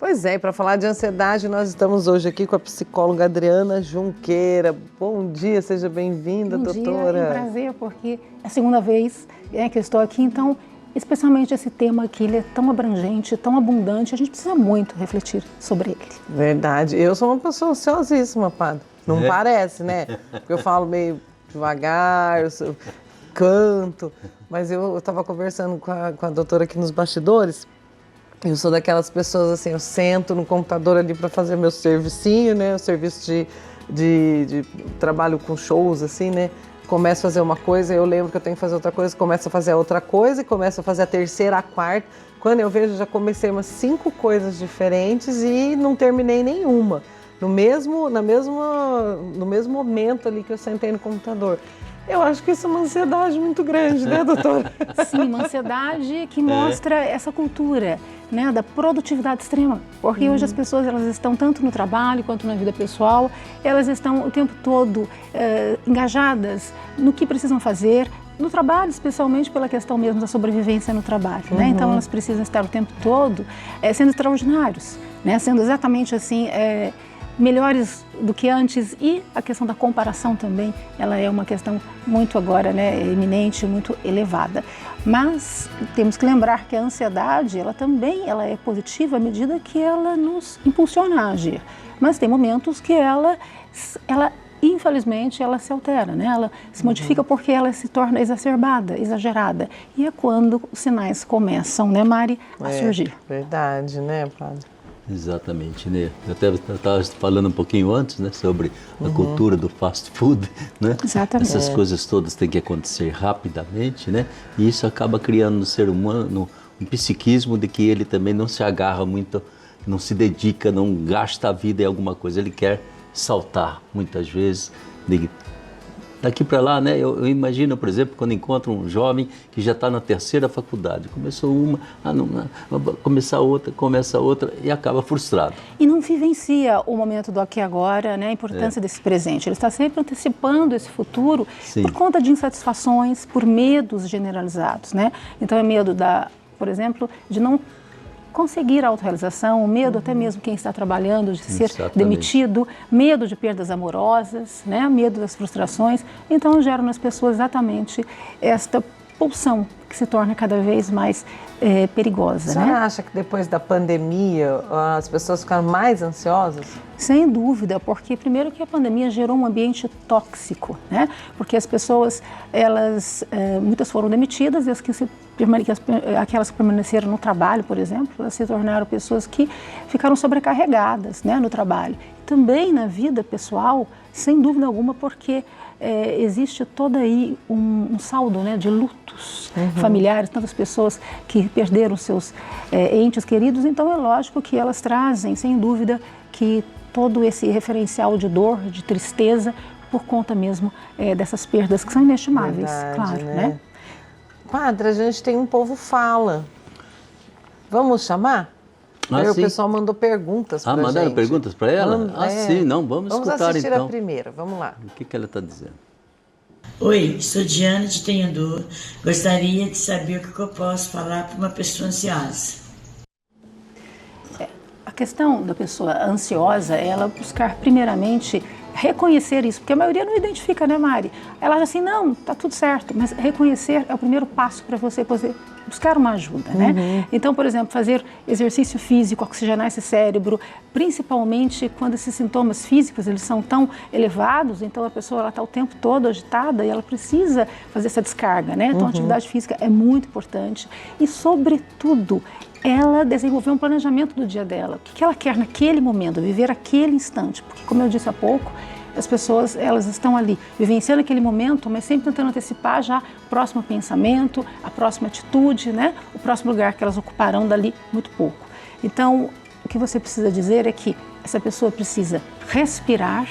Pois é, para falar de ansiedade, nós estamos hoje aqui com a psicóloga Adriana Junqueira. Bom dia, seja bem-vinda, doutora. Bom dia, é um prazer, porque é a segunda vez que eu estou aqui, então, especialmente esse tema aqui, ele é tão abrangente, tão abundante, a gente precisa muito refletir sobre ele. Verdade, eu sou uma pessoa ansiosíssima, padre. Não parece, né? Porque eu falo meio devagar, eu canto, mas eu estava conversando com a doutora aqui nos bastidores. Eu sou daquelas pessoas assim, eu sento no computador ali para fazer meu servicinho, né? O serviço de trabalho com shows, assim, né? Começo a fazer uma coisa, eu lembro que eu tenho que fazer outra coisa, começo a fazer a outra coisa, e começo a fazer a terceira, a quarta. Quando eu vejo, já comecei umas 5 coisas diferentes e não terminei nenhuma. No mesmo momento ali que eu sentei no computador. Eu acho que isso é uma ansiedade muito grande, né, doutora? Sim, uma ansiedade que mostra essa cultura, né, da produtividade extrema. Porque hoje as pessoas, elas estão tanto no trabalho quanto na vida pessoal, elas estão o tempo todo engajadas no que precisam fazer, no trabalho, especialmente pela questão mesmo da sobrevivência no trabalho, né? Então elas precisam estar o tempo todo sendo extraordinários, né, sendo exatamente assim... melhores do que antes, e a questão da comparação também, ela é uma questão muito agora, né, eminente, muito elevada. Mas temos que lembrar que a ansiedade, ela também é positiva à medida que ela nos impulsiona a agir. Mas tem momentos que ela infelizmente, ela se altera, né? Ela se modifica porque ela se torna exacerbada, exagerada. E é quando os sinais começam, né, Mari, a surgir. Verdade, né, padre? Exatamente, né? Eu estava falando um pouquinho antes, né, sobre a cultura do fast food, né? Exatamente. Essas coisas todas têm que acontecer rapidamente, né? E isso acaba criando no ser humano um psiquismo de que ele também não se agarra muito, não se dedica, não gasta a vida em alguma coisa. Ele quer saltar, muitas vezes, daqui para lá, né? Eu imagino, por exemplo, quando encontro um jovem que já está na terceira faculdade, começou uma, começa outra e acaba frustrado. E não vivencia o momento do aqui e agora, né? A importância desse presente. Ele está sempre antecipando esse futuro. Sim. Por conta de insatisfações, por medos generalizados, né? Então é medo por exemplo, de não conseguir a autorrealização, o medo até mesmo quem está trabalhando de ser demitido, medo de perdas amorosas, né? Medo das frustrações. Então gera nas pessoas exatamente esta pulsão que se torna cada vez mais perigosa. A senhora acha que depois da pandemia as pessoas ficaram mais ansiosas? Sem dúvida, porque primeiro que a pandemia gerou um ambiente tóxico, né? Porque as pessoas, muitas foram demitidas e aquelas que permaneceram no trabalho, por exemplo, elas se tornaram pessoas que ficaram sobrecarregadas, né, no trabalho. Também na vida pessoal, sem dúvida alguma, porque existe todo aí um saldo, né, de lutos familiares, tantas pessoas que perderam seus entes queridos, então é lógico que elas trazem, sem dúvida, que todo esse referencial de dor, de tristeza, por conta mesmo dessas perdas que são inestimáveis. Verdade, claro, né? Padre, a gente tem um povo fala. Vamos chamar? O pessoal mandou perguntas para a gente. Mandaram perguntas para ela? Sim, não, vamos escutar então. Vamos assistir a primeira, vamos lá. O que ela está dizendo? Oi, sou Diana de Tenhandu. Gostaria de saber o que eu posso falar para uma pessoa ansiosa. A questão da pessoa ansiosa é ela buscar primeiramente reconhecer isso, porque a maioria não identifica, né, Mari? Ela acha assim, não, tá tudo certo, mas reconhecer é o primeiro passo para você poder buscar uma ajuda, né? Então, por exemplo, fazer exercício físico, oxigenar esse cérebro, principalmente quando esses sintomas físicos, eles são tão elevados, então a pessoa, ela está o tempo todo agitada e ela precisa fazer essa descarga, né? Então, a atividade física é muito importante e, sobretudo, ela desenvolver um planejamento do dia dela. O que ela quer naquele momento, viver aquele instante. Porque, como eu disse há pouco, as pessoas, elas estão ali vivenciando aquele momento, mas sempre tentando antecipar já o próximo pensamento, a próxima atitude, né? O próximo lugar que elas ocuparão dali muito pouco. Então, o que você precisa dizer é que essa pessoa precisa respirar,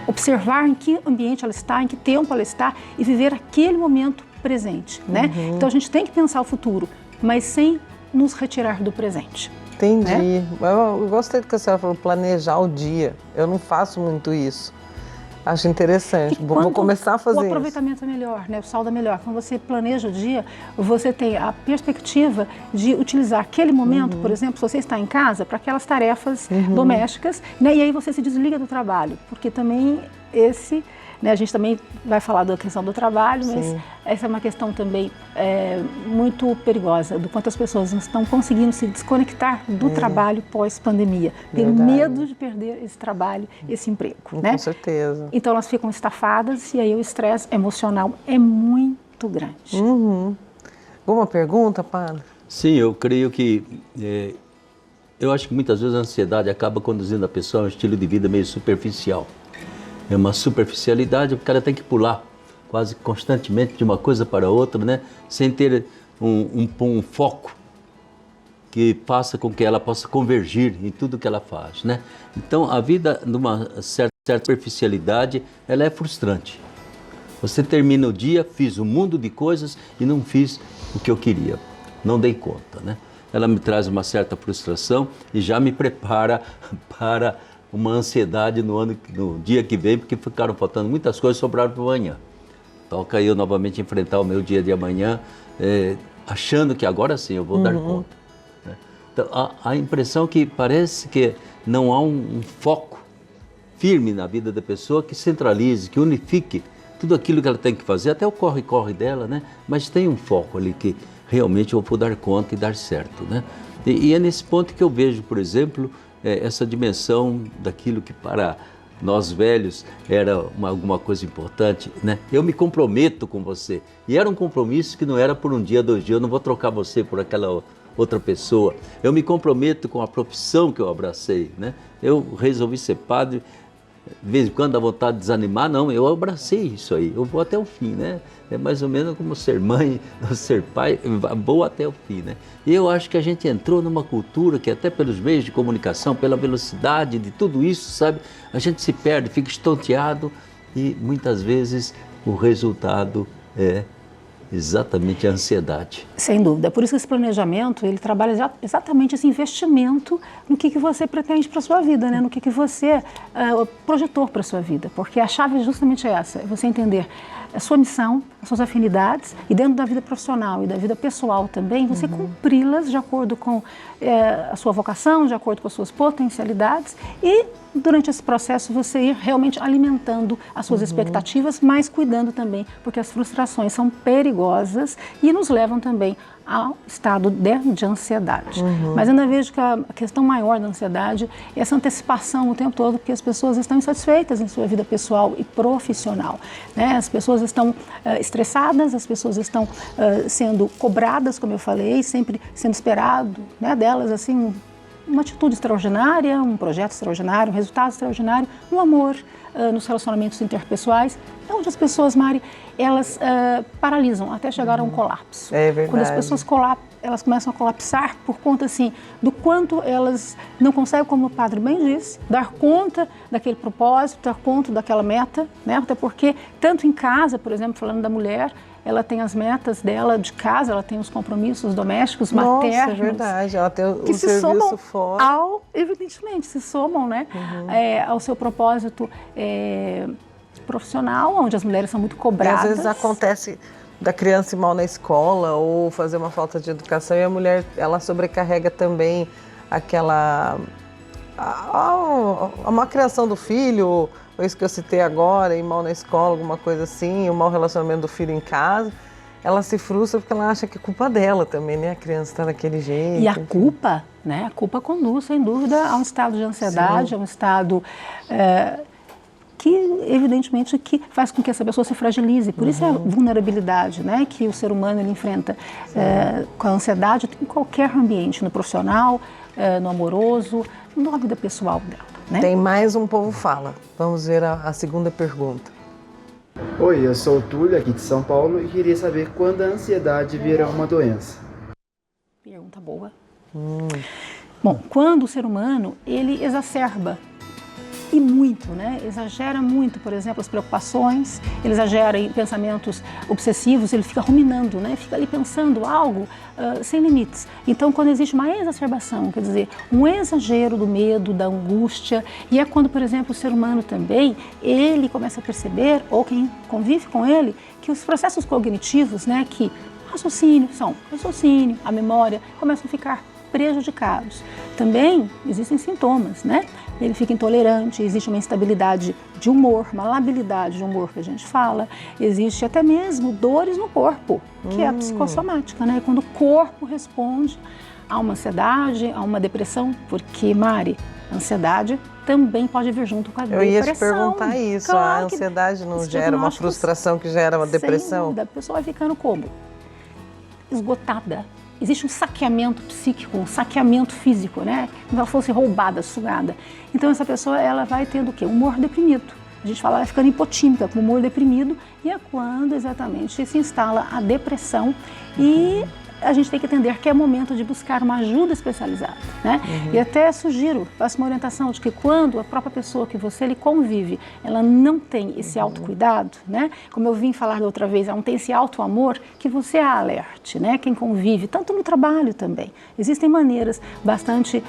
observar em que ambiente ela está, em que tempo ela está e viver aquele momento presente, né? Então, a gente tem que pensar o futuro, mas sem nos retirar do presente. Entendi. Né? Eu gostei do que a senhora falou, planejar o dia. Eu não faço muito isso. Acho interessante. Vou começar a fazer o isso. aproveitamento é melhor, né? O saldo é melhor. Quando você planeja o dia, você tem a perspectiva de utilizar aquele momento, por exemplo, se você está em casa, para aquelas tarefas domésticas, né? E aí você se desliga do trabalho, porque também né, a gente também vai falar da questão do trabalho, mas essa é uma questão também muito perigosa, do quanto as pessoas não estão conseguindo se desconectar do trabalho pós-pandemia. Tem medo de perder esse trabalho, esse emprego. Né? Com certeza. Então elas ficam estafadas e aí o estresse emocional é muito grande. Alguma pergunta, padre? Sim, eu creio que... eu acho que muitas vezes a ansiedade acaba conduzindo a pessoa a um estilo de vida meio superficial. É uma superficialidade, porque ela tem que pular quase constantemente de uma coisa para outra, né? Sem ter um foco que faça com que ela possa convergir em tudo que ela faz, né? Então, a vida, numa certa superficialidade, ela é frustrante. Você termina o dia, fiz um mundo de coisas e não fiz o que eu queria, não dei conta, né? Ela me traz uma certa frustração e já me prepara para uma ansiedade no dia que vem, porque ficaram faltando muitas coisas, sobraram para amanhã. Toca eu novamente enfrentar o meu dia de amanhã, achando que agora sim eu vou dar conta. Né? Então, a impressão que parece que não há um foco firme na vida da pessoa que centralize, que unifique tudo aquilo que ela tem que fazer, até o corre-corre dela, né? Mas tem um foco ali que realmente eu vou dar conta e dar certo, né? E é nesse ponto que eu vejo, por exemplo, essa dimensão daquilo que para nós velhos era alguma coisa importante, né? Eu me comprometo com você. E era um compromisso que não era por um dia, 2 dias, eu não vou trocar você por aquela outra pessoa. Eu me comprometo com a profissão que eu abracei, né? Eu resolvi ser padre, de vez em quando dá vontade de desanimar, não, eu abracei isso aí, eu vou até o fim, né? É mais ou menos como ser mãe, ser pai, vou até o fim, né? E eu acho que a gente entrou numa cultura que até pelos meios de comunicação, pela velocidade de tudo isso, sabe? A gente se perde, fica estonteado e muitas vezes o resultado é exatamente a ansiedade. Sem dúvida. Por isso que esse planejamento, ele trabalha exatamente esse investimento no que você pretende para a sua vida, né? No que você projetou para a sua vida. Porque a chave é justamente essa, é você entender a sua missão, as suas afinidades e dentro da vida profissional e da vida pessoal também, você cumpri-las de acordo com a sua vocação, de acordo com as suas potencialidades e durante esse processo você ir realmente alimentando as suas expectativas, mas cuidando também, porque as frustrações são perigosas e nos levam também ao estado de ansiedade. Mas ainda vejo que a questão maior da ansiedade é essa antecipação o tempo todo, porque as pessoas estão insatisfeitas em sua vida pessoal e profissional, né? As pessoas estão estressadas, as pessoas estão sendo cobradas, como eu falei, sempre sendo esperado, né, delas assim, uma atitude extraordinária, um projeto extraordinário, um resultado extraordinário, no amor, nos relacionamentos interpessoais, onde as pessoas, Mari, elas paralisam até chegar a um colapso. É verdade. Quando as pessoas elas começam a colapsar por conta, assim, do quanto elas não conseguem, como o padre bem disse, dar conta daquele propósito, dar conta daquela meta, né? Até porque, tanto em casa, por exemplo, falando da mulher, ela tem as metas dela de casa, ela tem os compromissos domésticos, maternos. Nossa, é verdade. Ela tem o que se serviço somam fora. evidentemente, se somam, né, ao seu propósito profissional, onde as mulheres são muito cobradas. E às vezes acontece da criança ir mal na escola ou fazer uma falta de educação e a mulher, ela sobrecarrega também aquela... a má criação do filho, ou isso que eu citei agora, ir mal na escola, alguma coisa assim, o mau relacionamento do filho em casa. Ela se frustra porque ela acha que é culpa dela também, né? A criança está daquele jeito. E a culpa, né? A culpa conduz, sem dúvida, a um estado de ansiedade, a um estado que, evidentemente, que faz com que essa pessoa se fragilize. Por isso é a vulnerabilidade, né? Que o ser humano ele enfrenta com a ansiedade em qualquer ambiente, no profissional, no amoroso, na vida pessoal dela. Né? Tem mais um Povo Fala. Vamos ver a segunda pergunta. Oi, eu sou o Túlio, aqui de São Paulo, e queria saber quando a ansiedade vira uma doença. Pergunta boa. Bom, quando o ser humano, ele exacerba e muito, né? Exagera muito, por exemplo, as preocupações, ele exagera em pensamentos obsessivos, ele fica ruminando, né? Fica ali pensando algo sem limites. Então, quando existe uma exacerbação, quer dizer, um exagero do medo, da angústia, e é quando, por exemplo, o ser humano também, ele começa a perceber, ou quem convive com ele, que os processos cognitivos, né, que raciocínio, a memória, começam a ficar prejudicados. Também existem sintomas, né? Ele fica intolerante, existe uma instabilidade de humor, uma labilidade de humor que a gente fala, existe até mesmo dores no corpo, que é a psicossomática, né? Quando o corpo responde a uma ansiedade, a uma depressão, porque, Mari, ansiedade também pode vir junto com a depressão. Eu ia te perguntar isso, claro, a ansiedade não que gera uma frustração que gera uma depressão? A pessoa vai ficando como? Esgotada. Existe um saqueamento psíquico, um saqueamento físico, né? Como ela fosse roubada, sugada. Então essa pessoa, ela vai tendo o quê? Humor deprimido. A gente fala, ela vai ficando hipotímica, com humor deprimido, e é quando exatamente se instala a depressão e a gente tem que entender que é momento de buscar uma ajuda especializada, né? E até sugiro, faço uma orientação de que quando a própria pessoa que você lhe convive, ela não tem esse autocuidado, né? Como eu vim falar da outra vez, ela não tem esse auto-amor, que você a alerte, né? Quem convive, tanto no trabalho também. Existem maneiras bastante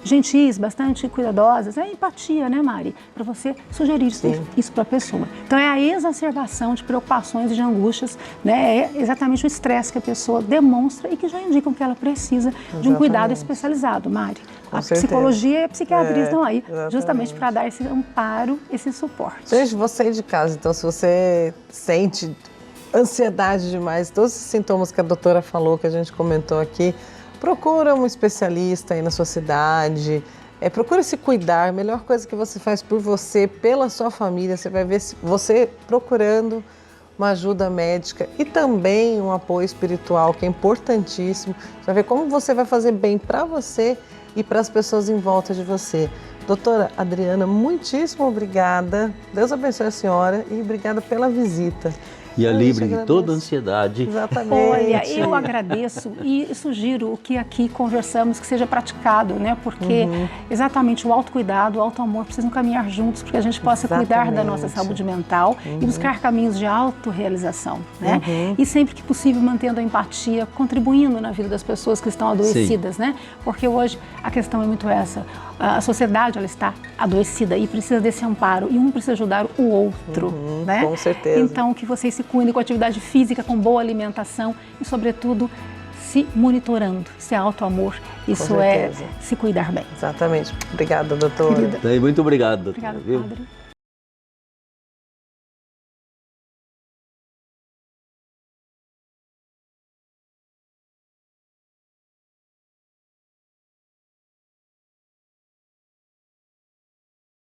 gentis, bastante cuidadosas, é empatia, né, Mari? Para você sugerir isso para a pessoa. Então é a exacerbação de preocupações e de angústias, né? É exatamente o estresse que a pessoa demonstra e que já indicam que ela precisa de um cuidado especializado, Mari. Com a certeza. psicologia e a psiquiatria estão aí Exatamente. justamente para dar esse amparo, esse suporte. Gente, você de casa, então se você sente ansiedade demais, todos os sintomas que a doutora falou, que a gente comentou aqui, procura um especialista aí na sua cidade, procura se cuidar. A melhor coisa que você faz por você, pela sua família, você vai ver você procurando uma ajuda médica e também um apoio espiritual, que é importantíssimo. Você vai ver como você vai fazer bem para você e para as pessoas em volta de você. Doutora Adriana, muitíssimo obrigada. Deus abençoe a senhora e obrigada pela visita. E a livre de toda ansiedade. Exatamente. Olha, eu agradeço e sugiro que aqui conversamos que seja praticado, né? Porque exatamente o autocuidado, o autoamor precisam caminhar juntos para que a gente possa cuidar da nossa saúde mental e buscar caminhos de autorrealização, né? E sempre que possível mantendo a empatia, contribuindo na vida das pessoas que estão adoecidas, né? Porque hoje a questão é muito essa. A sociedade, ela está adoecida e precisa desse amparo e um precisa ajudar o outro, né? Com certeza. Então, que vocês se cuidem com atividade física, com boa alimentação e, sobretudo, se monitorando. Isso é autoamor, isso é se cuidar bem. Exatamente. Obrigada, doutora. Querida. Muito obrigado, doutora. Obrigada, Viu? padre.